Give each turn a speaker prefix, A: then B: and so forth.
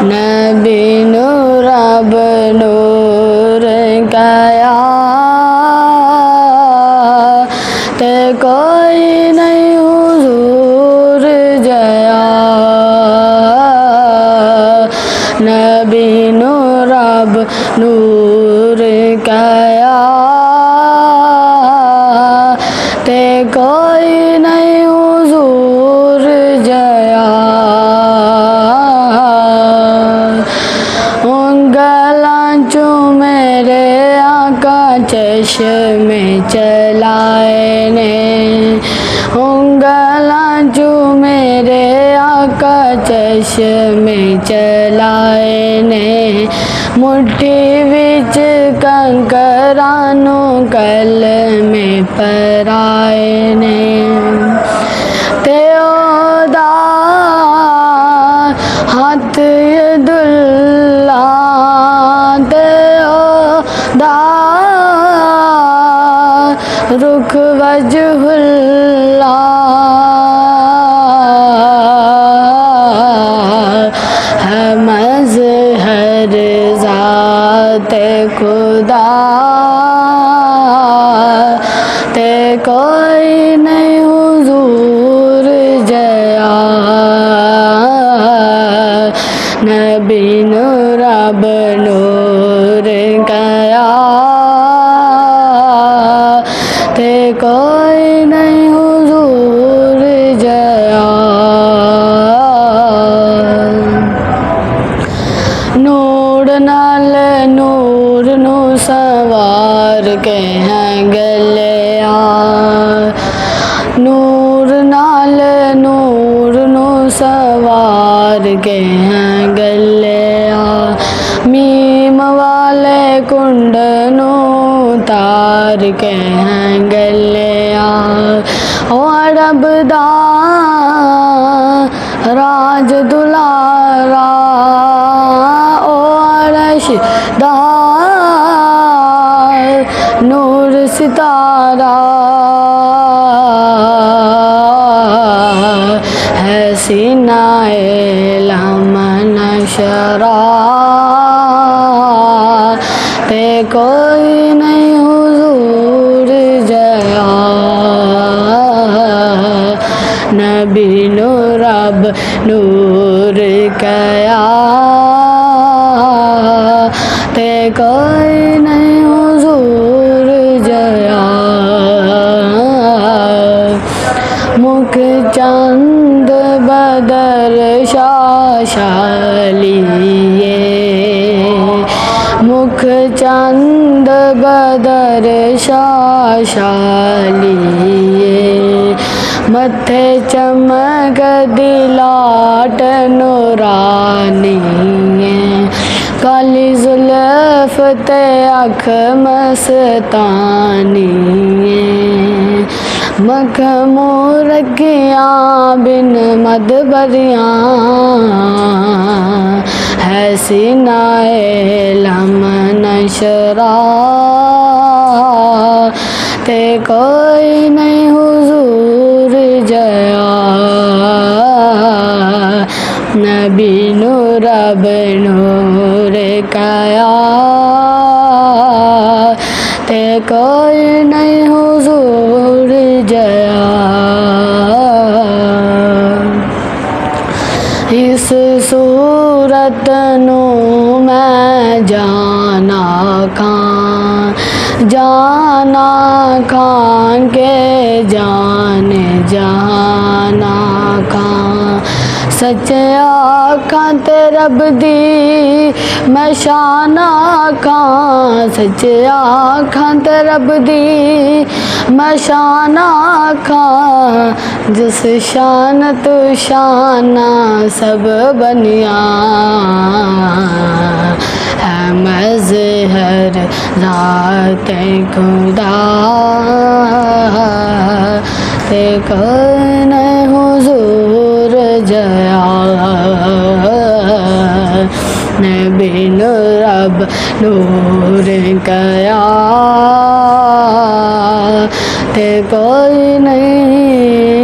A: नबी नूर अब नूर गया ते कोई नहीं हुजूर जया। नबी नूर अब नूर गया ते कोई नहीं हुजूर जया। उंगलांचू मेरे आका चश्मे चलाए ने, उंगलांचू मेरे आका चश्मे चलाए ने। मुट्ठी विच कंकरानू कल में पराए ने ते ओदा हाथ यदुल्ला ते ओदा रुख वजहुल्ला। है मज़हर ज़ाते खुदा ते कोई नहीं हुजूर जया। नबी नूर अब नूर गया ते कोई नहीं हुजूर जया। नूर नाल नूर नू सवार के हैं गलिया, नूर नाल नूर नू सवार के हैं गलिया। मीम वाले कुंड नू तार के हैं गलिया। ओ अरब दा राज दुलारा ओ अरश दा नूर सितारा। है सीनाए लमन शरा ते कोई नहीं हुजूर जया। नबी नूर अब नूर गया ते कोई नहीं हुजूर जया। मुख चंद बदर शाशालिए, मुख चंद बदर शाशालिए। मथे चमक दिलाट नूरानी, काली जुल्फ ते अख मस्तानी। मखमूर रखियाँ बिन मद बरियाँ है सीनाए लमन शरा ते कोई नहीं हुजूर जया। नबी नूर अब नूर गया ते कोई नहीं हुजूर जया। इस सूरत नू मैं जाना खां के जाने जाना खां। सच्चे आखां ते रब दी मैं शान आखां, सच्चे आखां ते रब दी मैं शान आखां। जिस शान तू शाना सब बनिया है मज़हर ज़ाते खुदा ते कोई नहीं हुजूर जया। नबी नूर अब नूर गया ते कोई नहीं